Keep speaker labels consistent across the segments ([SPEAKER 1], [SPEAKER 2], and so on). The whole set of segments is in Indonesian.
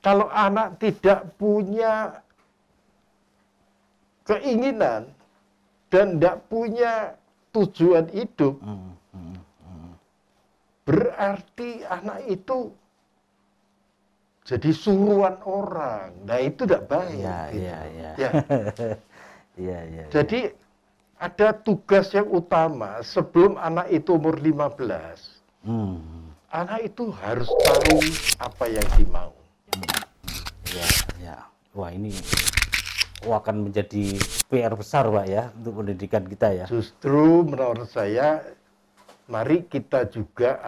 [SPEAKER 1] Kalau anak tidak punya keinginan dan tidak punya tujuan hidup, berarti anak itu jadi suruhan orang. Nah, itu tidak baik.
[SPEAKER 2] Iya,
[SPEAKER 1] gitu.
[SPEAKER 2] iya, iya.
[SPEAKER 1] Ya.
[SPEAKER 2] Iya, iya.
[SPEAKER 1] Jadi ada tugas yang utama sebelum anak itu umur 15. Anak itu harus tahu apa yang dimau.
[SPEAKER 2] Ya, ya. Wah, ini akan menjadi PR besar, Pak, ya, untuk pendidikan kita ya.
[SPEAKER 1] Justru menurut saya, mari kita juga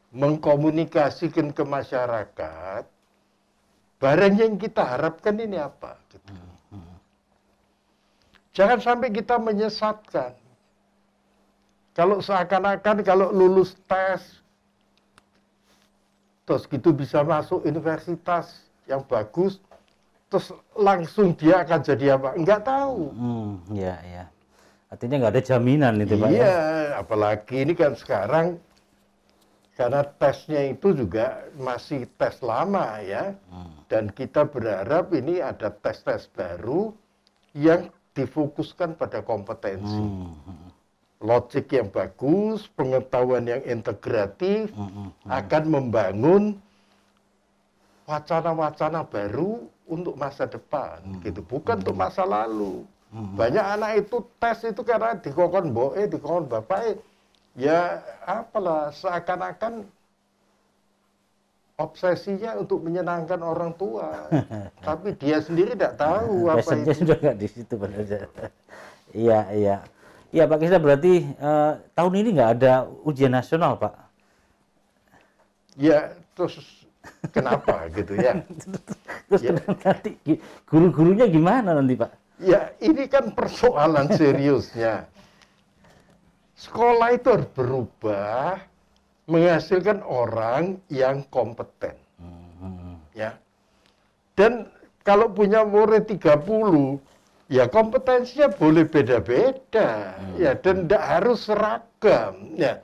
[SPEAKER 1] mengkomunikasikan ke masyarakat barang yang kita harapkan ini apa. Gitu. Jangan sampai kita menyesatkan. Kalau seakan-akan kalau lulus tes, terus gitu bisa masuk universitas yang bagus, terus langsung dia akan jadi apa? Enggak tahu.
[SPEAKER 2] Iya, iya. Artinya nggak ada jaminan itu, Pak, ya?
[SPEAKER 1] Iya, apalagi ini kan sekarang karena tesnya itu juga masih tes lama ya. Dan kita berharap ini ada tes-tes baru yang difokuskan pada kompetensi. Logik yang bagus, pengetahuan yang integratif, akan membangun wacana-wacana baru untuk masa depan, gitu. Bukan untuk masa lalu. Banyak anak itu tes itu karena dikokon boe, dikokon bapak, ya apalah, seakan-akan obsesinya untuk menyenangkan orang tua. Tapi dia sendiri tidak tahu apa
[SPEAKER 2] Passionnya
[SPEAKER 1] itu.
[SPEAKER 2] sudah nggak di situ, benar. Iya, iya. Iya, Pak Kisda, berarti tahun ini nggak ada ujian nasional, Pak?
[SPEAKER 1] Ya, terus kenapa gitu ya?
[SPEAKER 2] Terus
[SPEAKER 1] Ya.
[SPEAKER 2] nanti guru-gurunya gimana nanti, Pak?
[SPEAKER 1] Ya, ini kan persoalan seriusnya. Sekolah itu harus berubah, menghasilkan orang yang kompeten. Ya. Dan kalau punya murid 30, ya kompetensinya boleh beda-beda. Ya, dan tidak harus seragam. Ya.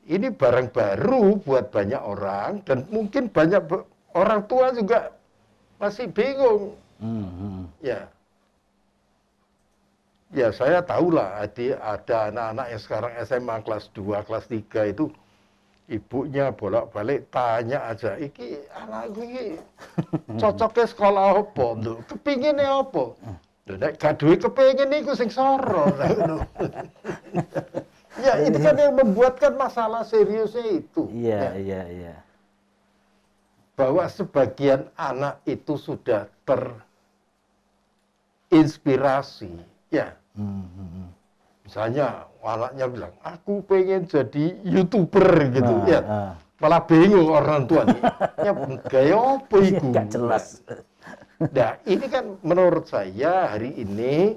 [SPEAKER 1] Ini barang baru buat banyak orang, dan mungkin banyak orang tua juga masih bingung. Ya. Ya, saya tahulah ada anak-anak yang sekarang SMA kelas 2, kelas 3 itu ibunya bolak-balik tanya aja, iki anakku iki cocoknya sekolah apa? Kepinginnya apa? Nek gak duwe kepingin iku sing soro. Ya, itu kan yang membuatkan masalah seriusnya itu.
[SPEAKER 2] Iya,
[SPEAKER 1] Ya.
[SPEAKER 2] iya, iya.
[SPEAKER 1] Bahwa sebagian anak itu sudah terinspirasi. Ya, misalnya anaknya bilang, aku pengen jadi YouTuber gitu. Ya, malah bingung orang tua nih. Ya, gaya apa itu?
[SPEAKER 2] Nggak jelas.
[SPEAKER 1] Nah, ini kan menurut saya hari ini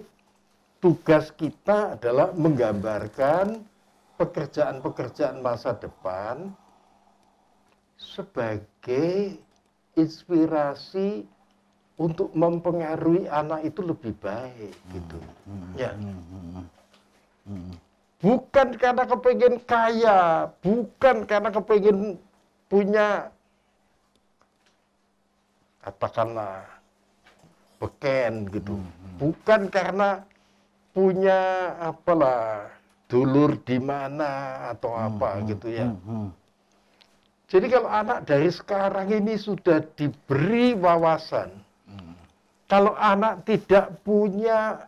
[SPEAKER 1] tugas kita adalah menggambarkan pekerjaan-pekerjaan masa depan sebagai inspirasi untuk mempengaruhi anak itu lebih baik, gitu. Ya. Bukan karena kepengen kaya, bukan karena kepengen punya, katakanlah, beken, gitu. Bukan karena punya, apalah, dulur di mana atau apa, gitu ya. Jadi kalau anak dari sekarang ini sudah diberi wawasan, kalau anak tidak punya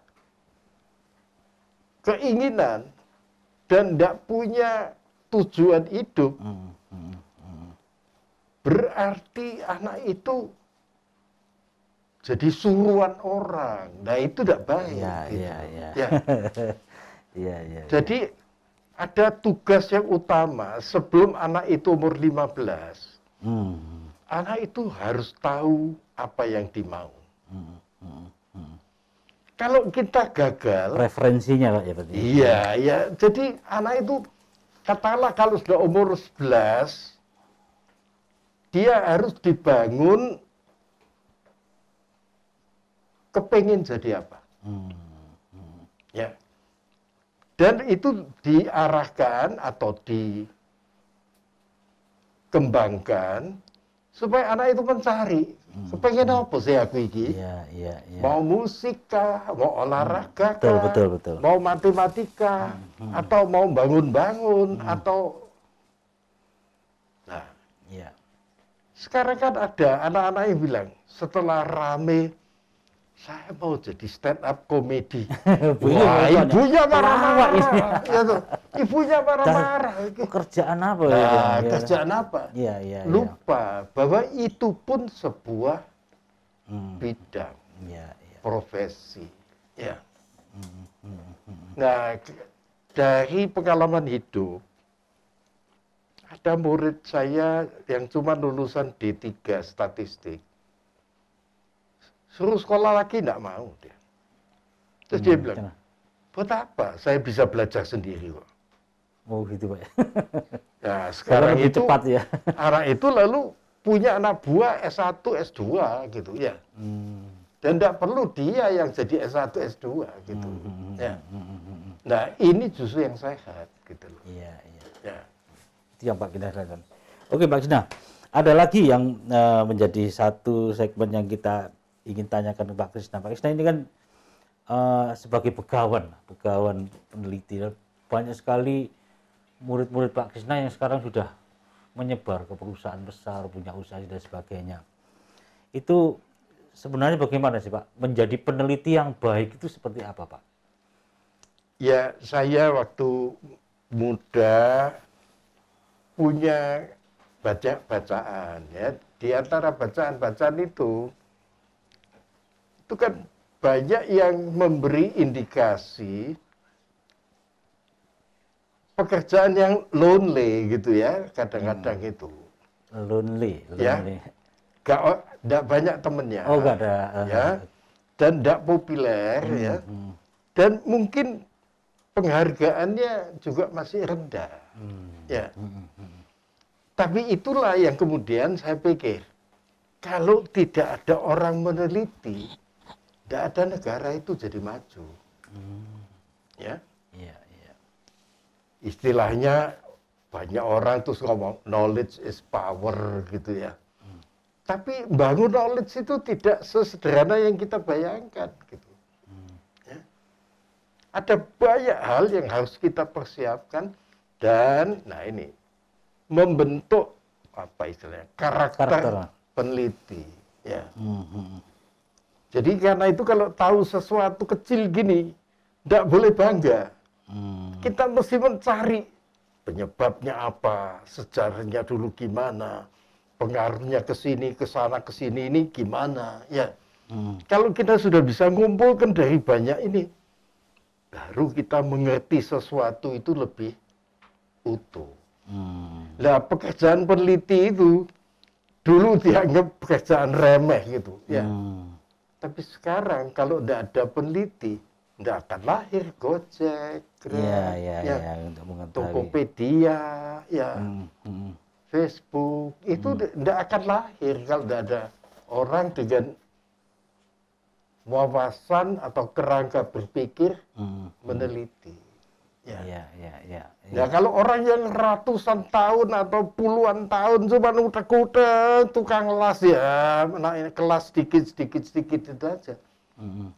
[SPEAKER 1] keinginan dan tidak punya tujuan hidup, berarti anak itu jadi suruhan orang. Nah, itu tidak baik.
[SPEAKER 2] Iya,
[SPEAKER 1] gitu.
[SPEAKER 2] iya, iya.
[SPEAKER 1] Ya.
[SPEAKER 2] Iya, iya.
[SPEAKER 1] Jadi ada tugas yang utama sebelum anak itu umur 15. Anak itu harus tahu apa yang dimau. Kalau kita gagal,
[SPEAKER 2] Referensinya, Pak, ya berarti.
[SPEAKER 1] iya, ya. Jadi anak itu, katakanlah kalau sudah umur 11, dia harus dibangun kepengen jadi apa. Ya. Dan itu diarahkan atau dikembangkan supaya anak itu mencari, pengen apa sih aku iki?
[SPEAKER 2] Iya, iya, iya.
[SPEAKER 1] Mau musik kah, mau olahraga
[SPEAKER 2] Betul,
[SPEAKER 1] kah,
[SPEAKER 2] betul, betul.
[SPEAKER 1] mau matematika, atau mau bangun-bangun, atau... Nah,
[SPEAKER 2] Iya.
[SPEAKER 1] sekarang kan ada anak-anak yang bilang, setelah rame, saya mau jadi stand up komedi.
[SPEAKER 2] Bingung
[SPEAKER 1] Wah,
[SPEAKER 2] orang tuanya.
[SPEAKER 1] ibunya
[SPEAKER 2] Pelawak ini.
[SPEAKER 1] marah-marah. Ya tuh. Ibunya marah-marah.
[SPEAKER 2] Pekerjaan apa ya?
[SPEAKER 1] Nah,
[SPEAKER 2] Ya.
[SPEAKER 1] kerjaan apa?
[SPEAKER 2] Iya, iya, iya.
[SPEAKER 1] Lupa bahwa itu pun sebuah bidang,
[SPEAKER 2] Iya, iya.
[SPEAKER 1] profesi. Ya. Nah, dari pengalaman hidup, ada murid saya yang cuma lulusan D3 statistik. Suruh sekolah lagi enggak mau dia. Terus dia bilang,
[SPEAKER 2] Kenapa?
[SPEAKER 1] buat apa? Saya bisa belajar sendiri kok.
[SPEAKER 2] Oh gitu Pak.
[SPEAKER 1] Nah,
[SPEAKER 2] Sekarang
[SPEAKER 1] sekarang
[SPEAKER 2] lebih
[SPEAKER 1] itu
[SPEAKER 2] cepat ya.
[SPEAKER 1] anak itu lalu punya anak buah S1, S2 gitu ya. Dan tidak perlu dia yang jadi S1, S2 gitu. Ya. Nah, ini justru yang sehat gitu loh.
[SPEAKER 2] Iya, iya.
[SPEAKER 1] Ya.
[SPEAKER 2] Itu yang Pak Krisna katakan. Oke Pak Krisna, ada lagi yang menjadi satu segmen yang kita ingin tanyakan ke Pak Krisna. Pak Krisna ini kan sebagai pegawan peneliti, banyak sekali murid-murid Pak Krisna yang sekarang sudah menyebar ke perusahaan besar, punya usaha dan sebagainya. Itu sebenarnya bagaimana sih Pak? Menjadi peneliti yang baik itu seperti apa Pak?
[SPEAKER 1] Ya, saya waktu muda punya bacaan ya. Di antara bacaan-bacaan itu kan banyak yang memberi indikasi pekerjaan yang lonely gitu ya, kadang-kadang itu.
[SPEAKER 2] Lonely.
[SPEAKER 1] Ya, nggak banyak temennya.
[SPEAKER 2] Oh, nggak ada.
[SPEAKER 1] Ya, dan nggak populer ya. Dan mungkin penghargaannya juga masih rendah. Ya. Tapi itulah yang kemudian saya pikir, kalau tidak ada orang meneliti, tidak ada negara itu jadi maju. Ya.
[SPEAKER 2] Iya, iya.
[SPEAKER 1] Istilahnya banyak orang terus ngomong knowledge is power gitu ya. Tapi bangun knowledge itu tidak sesederhana yang kita bayangkan gitu. Ya. Ada banyak hal yang harus kita persiapkan dan nah ini membentuk apa istilahnya karakter peneliti ya. Jadi karena itu kalau tahu sesuatu kecil gini tidak boleh bangga. Kita mesti mencari penyebabnya apa, sejarahnya dulu gimana, pengaruhnya ke sini, ke sana, ke sini ini gimana, ya. Kalau kita sudah bisa ngumpulkan dari banyak ini, baru kita mengerti sesuatu itu lebih utuh. Nah, pekerjaan peneliti itu dulu dianggap pekerjaan remeh gitu, ya. Tapi sekarang kalau tidak ada peneliti, tidak akan lahir Gojek, Grab,
[SPEAKER 2] untuk mengetahui.
[SPEAKER 1] Tokopedia, ya, Facebook, itu tidak akan lahir kalau tidak ada orang dengan wawasan atau kerangka berpikir meneliti. Ya. Nah, kalau orang yang ratusan tahun atau puluhan tahun cuma utek-utek tukang las ya, kelas sedikit itu aja.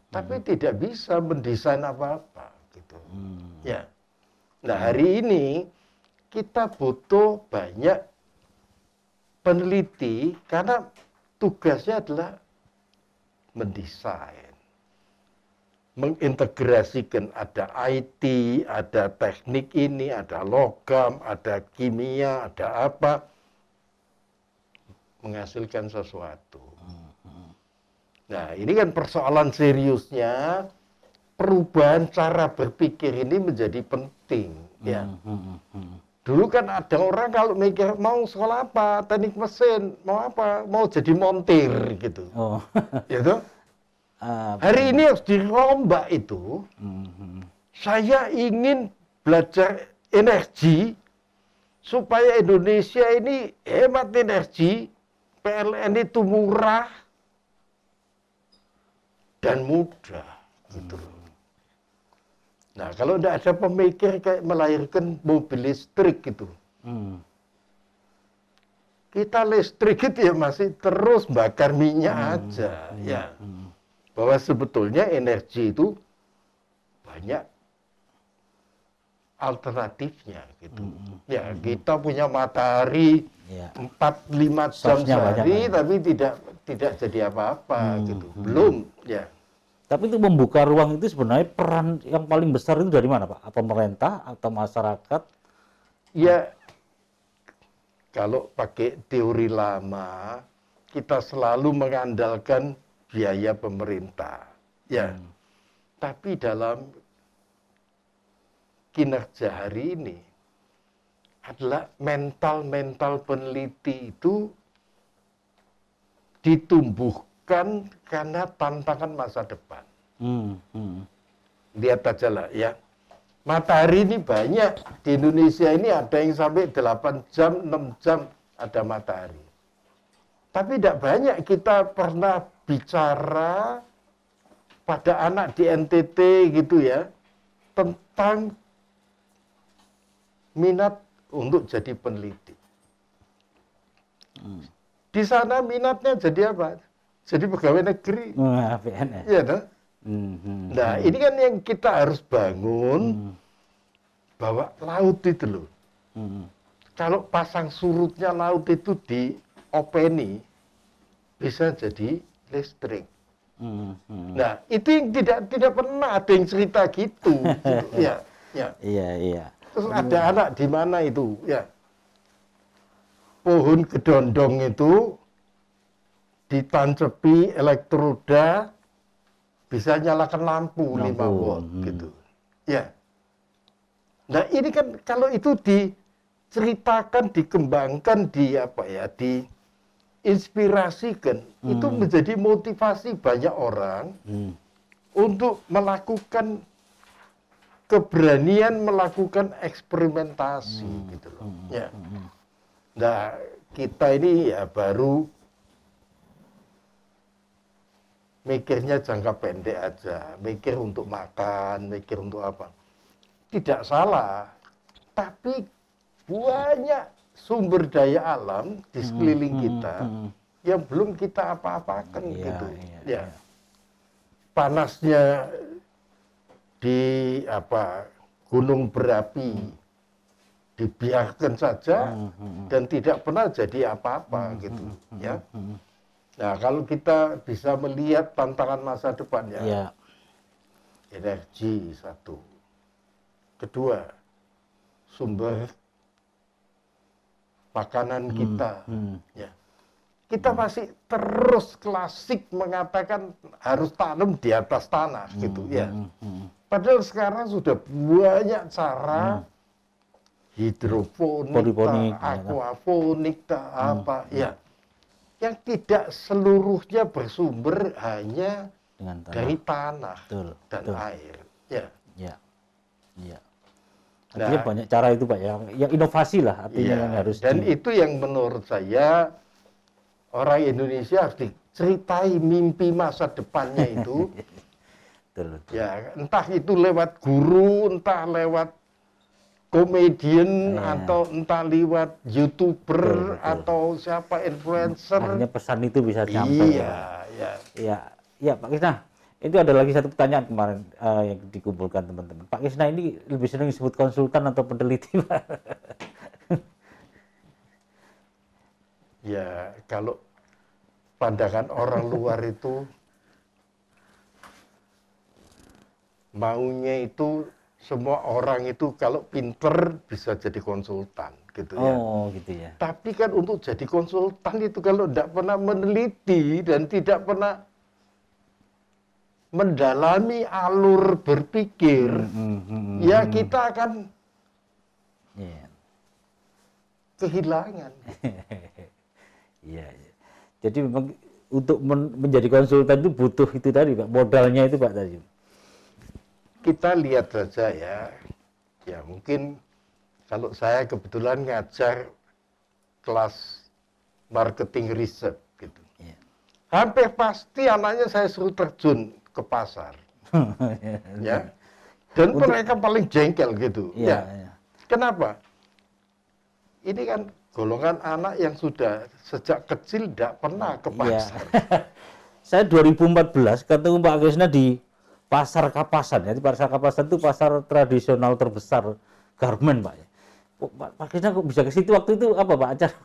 [SPEAKER 1] Tapi tidak bisa mendesain apa-apa gitu. Ya. Nah, hari ini kita butuh banyak peneliti karena tugasnya adalah mendesain, mengintegrasikan ada IT, ada teknik ini, ada logam, ada kimia, ada apa, menghasilkan sesuatu. Nah, ini kan persoalan seriusnya, perubahan cara berpikir ini menjadi penting. Ya. Dulu kan ada orang kalau mikir mau sekolah apa, teknik mesin, mau apa, mau jadi montir gitu.
[SPEAKER 2] Oh.
[SPEAKER 1] Gitu. Hari ini harus dirombak itu. Saya ingin belajar energi supaya Indonesia ini hemat energi, PLN itu murah dan mudah gitu. Nah, kalau tidak ada pemikir kayak melahirkan mobil listrik gitu. kita listrik itu ya masih terus bakar minyak aja, ya. Bahwa sebetulnya energi itu banyak alternatifnya gitu. Ya, kita punya matahari 4-5 jam
[SPEAKER 2] Source-nya
[SPEAKER 1] sehari,
[SPEAKER 2] banyak.
[SPEAKER 1] tapi tidak jadi apa-apa gitu. Belum, ya.
[SPEAKER 2] Tapi untuk membuka ruang itu sebenarnya peran yang paling besar itu dari mana, Pak? Apa pemerintah atau masyarakat?
[SPEAKER 1] Ya, kalau pakai teori lama, kita selalu mengandalkan biaya pemerintah. Ya, tapi dalam kinerja hari ini adalah mental peneliti itu ditumbuhkan karena tantangan masa depan. Lihat aja lah ya. Matahari ini banyak. Di Indonesia ini ada yang sampai 8 jam, 6 jam ada matahari. Tapi tidak banyak kita pernah bicara pada anak di NTT gitu ya, tentang minat untuk jadi peneliti. Di sana minatnya jadi apa? Jadi pegawai negeri.
[SPEAKER 2] PNS.
[SPEAKER 1] Iya, toh? Nah, ini kan yang kita harus bangun, bahwa laut itu loh. Kalau pasang surutnya laut itu diopeni, bisa jadi listrik. Nah, itu yang tidak pernah ada yang cerita gitu. Ya, ya.
[SPEAKER 2] Iya.
[SPEAKER 1] Terus ada anak di mana itu, ya. Pohon kedondong itu ditancepi elektroda, bisa nyalakan lampu 5 watt gitu. Ya. Nah, ini kan kalau itu diceritakan, dikembangkan, diinspirasikan, itu menjadi motivasi banyak orang untuk melakukan keberanian melakukan eksperimentasi gitu loh. Ya. Nah, kita ini ya baru mikirnya jangka pendek aja, mikir untuk makan, mikir untuk apa. Tidak salah, tapi banyak sumber daya alam di sekeliling kita yang belum kita apa-apakan gitu. Ya. Panasnya di gunung berapi dibiarkan saja dan tidak pernah jadi apa-apa gitu, ya. Nah, kalau kita bisa melihat tantangan masa depannya, energi satu, kedua sumber makanan kita, ya. Kita masih terus klasik mengatakan harus tanam di atas tanah gitu, ya. Padahal sekarang sudah banyak cara, hidroponik, aquaponik, ya. Yang tidak seluruhnya bersumber hanya dari tanah dan air. Ya.
[SPEAKER 2] Artinya banyak cara itu, Pak, yang inovasi lah artinya yang harus.
[SPEAKER 1] Dan itu yang menurut saya orang Indonesia harus diceritai mimpi masa depannya itu. Ya, entah itu lewat guru, entah lewat komedian, atau entah lewat YouTuber, atau siapa influencer.
[SPEAKER 2] Akhirnya pesan itu bisa nyampe. Iya, Pak Krisna. Itu ada lagi satu pertanyaan kemarin yang dikumpulkan teman-teman. Pak Krisna ini lebih sering disebut konsultan atau peneliti, Pak?
[SPEAKER 1] Ya, kalau pandangan orang luar itu maunya itu semua orang itu kalau pinter bisa jadi konsultan gitu ya.
[SPEAKER 2] Oh, gitu ya.
[SPEAKER 1] Tapi kan untuk jadi konsultan itu kalau tidak pernah meneliti dan tidak pernah mendalami alur berpikir, ya kita akan kehilangan.
[SPEAKER 2] Iya. Jadi memang untuk menjadi konsultan itu butuh itu tadi, Pak, modalnya itu, Pak, tadi.
[SPEAKER 1] Kita lihat saja ya mungkin kalau saya kebetulan ngajar kelas marketing riset gitu. Hampir pasti anaknya saya suruh terjun ke pasar. Ya. Dan mereka paling jengkel gitu. Ya. Kenapa? Ini kan golongan anak yang sudah sejak kecil tidak pernah ke
[SPEAKER 2] Iya.
[SPEAKER 1] pasar.
[SPEAKER 2] Saya 2014 ketemu Pak Krisna di Pasar Kapasan. Jadi Pasar Kapasan itu pasar tradisional terbesar garmen, Pak. Oh, Pak Krisna kok bisa ke situ waktu itu apa, Pak, acara?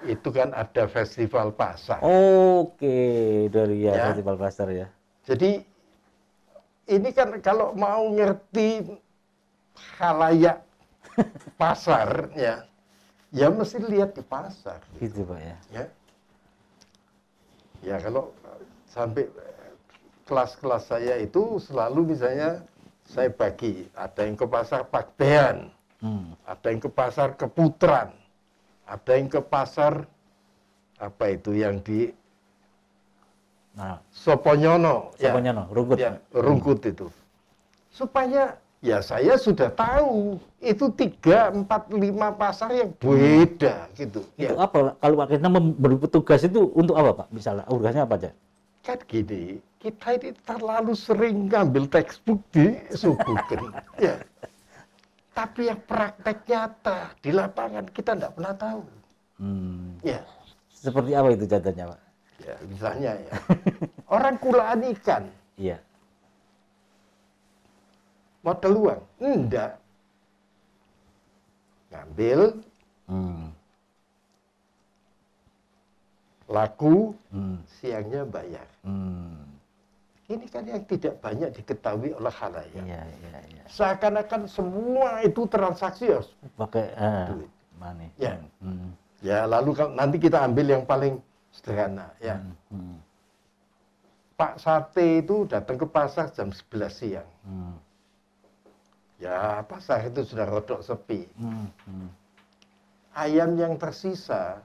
[SPEAKER 1] Itu kan ada festival pasar.
[SPEAKER 2] Oke, dari ya,
[SPEAKER 1] Ya.
[SPEAKER 2] festival pasar ya.
[SPEAKER 1] Jadi ini kan kalau mau ngerti khalayak pasar ya, ya mesti lihat di pasar.
[SPEAKER 2] Gitu, Pak ya.
[SPEAKER 1] Ya, ya kalau sampai kelas-kelas saya itu selalu misalnya saya bagi, ada yang ke pasar Pakbean, ada yang ke pasar Keputran, ada yang ke pasar apa itu yang di
[SPEAKER 2] Nah,
[SPEAKER 1] Soponyono,
[SPEAKER 2] Soponyono, Rungkut.
[SPEAKER 1] ya, Rungkut itu. Supaya ya saya sudah tahu itu 3, 4, 5 pasar yang beda gitu.
[SPEAKER 2] Itu
[SPEAKER 1] Ya.
[SPEAKER 2] apa? Kalau Pak Krisna memberi petugas itu untuk apa, Pak? Misalnya, tugasnya apa aja?
[SPEAKER 1] Kan gini, kita ini terlalu sering ngambil textbook disuguhkan. Ya. Tapi yang praktek nyata di lapangan kita tidak pernah tahu. Ya.
[SPEAKER 2] Seperti apa itu contohnya, Pak?
[SPEAKER 1] Ya, misalnya ya. Orang kulaan ikan,
[SPEAKER 2] Iya.
[SPEAKER 1] modal uang. Enggak. Ngambil, laku, siangnya bayar. Ini kan yang tidak banyak diketahui oleh khalayak.
[SPEAKER 2] Iya, iya, iya.
[SPEAKER 1] Seakan-akan semua itu transaksi harus
[SPEAKER 2] Pakai
[SPEAKER 1] duit.
[SPEAKER 2] money.
[SPEAKER 1] Ya. Ya, lalu nanti kita ambil yang paling sederhana ya. Pak Sate itu datang ke pasar jam 11 siang. Ya, pasar itu sudah rodok sepi. Ayam yang tersisa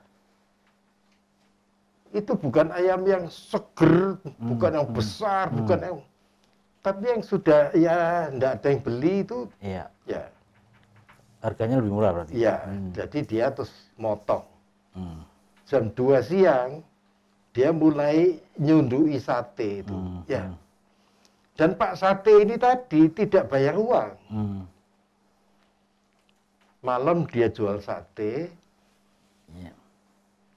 [SPEAKER 1] itu bukan ayam yang seger, bukan yang besar, bukan yang, tapi yang sudah ya enggak ada yang beli itu
[SPEAKER 2] Iya.
[SPEAKER 1] ya.
[SPEAKER 2] Harganya lebih murah berarti.
[SPEAKER 1] Ya, jadi dia terus motong. Jam 2 siang dia mulai nyundui sate itu, ya. Dan Pak Sate ini tadi tidak bayar uang. Malam dia jual sate,
[SPEAKER 2] Iya.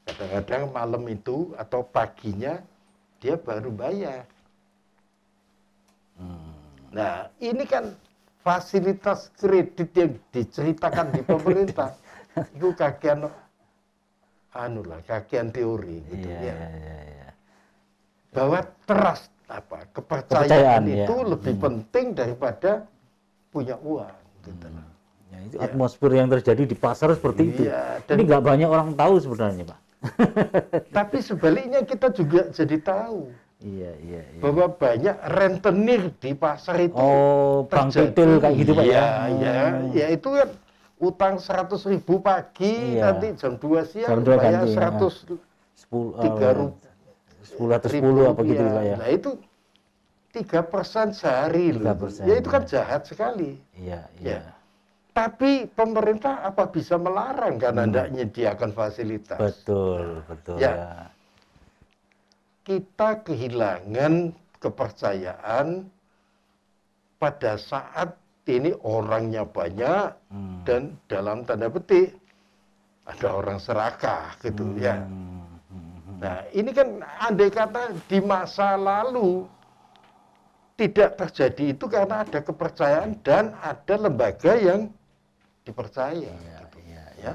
[SPEAKER 1] kadang-kadang malam itu atau paginya dia baru bayar. Nah, ini kan fasilitas kredit yang diceritakan di pemerintah. Itu kagian kagian teori gitu
[SPEAKER 2] Iya,
[SPEAKER 1] ya.
[SPEAKER 2] iya, iya.
[SPEAKER 1] Bahwa trust kepercayaan
[SPEAKER 2] Kepercayaan,
[SPEAKER 1] itu
[SPEAKER 2] ya.
[SPEAKER 1] lebih penting daripada punya uang gitu.
[SPEAKER 2] Ya, itu atmosfer yang terjadi di pasar seperti itu.
[SPEAKER 1] Iya,
[SPEAKER 2] Ini nggak banyak orang tahu sebenarnya, Pak.
[SPEAKER 1] Tapi sebaliknya kita juga jadi tahu
[SPEAKER 2] Iya, iya, iya.
[SPEAKER 1] bahwa banyak rentenir di pasar itu.
[SPEAKER 2] Oh, Bang
[SPEAKER 1] terjadi.
[SPEAKER 2] Pitil kayak gitu, Pak ya?
[SPEAKER 1] Iya, ya itu kan utang 100.000 pagi,
[SPEAKER 2] Iya.
[SPEAKER 1] nanti jam 2 siang
[SPEAKER 2] Jam 2
[SPEAKER 1] bayar
[SPEAKER 2] ganti, ya.
[SPEAKER 1] 103
[SPEAKER 2] 10 atau 10 apa gitu lah ya.
[SPEAKER 1] Nah itu 3% sehari loh.
[SPEAKER 2] 3%,
[SPEAKER 1] Ya itu kan
[SPEAKER 2] ya.
[SPEAKER 1] jahat sekali.
[SPEAKER 2] Iya,
[SPEAKER 1] Ya.
[SPEAKER 2] iya.
[SPEAKER 1] Tapi pemerintah apa bisa melarang karena tidak menyediakan fasilitas?
[SPEAKER 2] Betul, betul
[SPEAKER 1] Ya.
[SPEAKER 2] ya.
[SPEAKER 1] Kita kehilangan kepercayaan pada saat ini orangnya banyak dan dalam tanda petik ada orang serakah gitu ya. Nah ini kan andai kata di masa lalu tidak terjadi itu karena ada kepercayaan dan ada lembaga yang dipercaya. Gitu. Ya.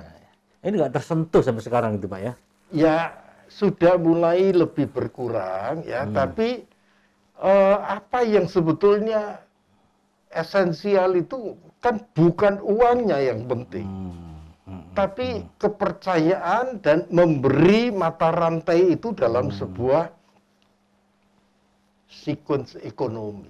[SPEAKER 2] Ini nggak tersentuh sampai sekarang itu, Pak ya?
[SPEAKER 1] Ya sudah mulai lebih berkurang ya, tapi apa yang sebetulnya esensial itu kan bukan uangnya yang penting, tapi kepercayaan dan memberi mata rantai itu dalam sebuah sequence ekonomi.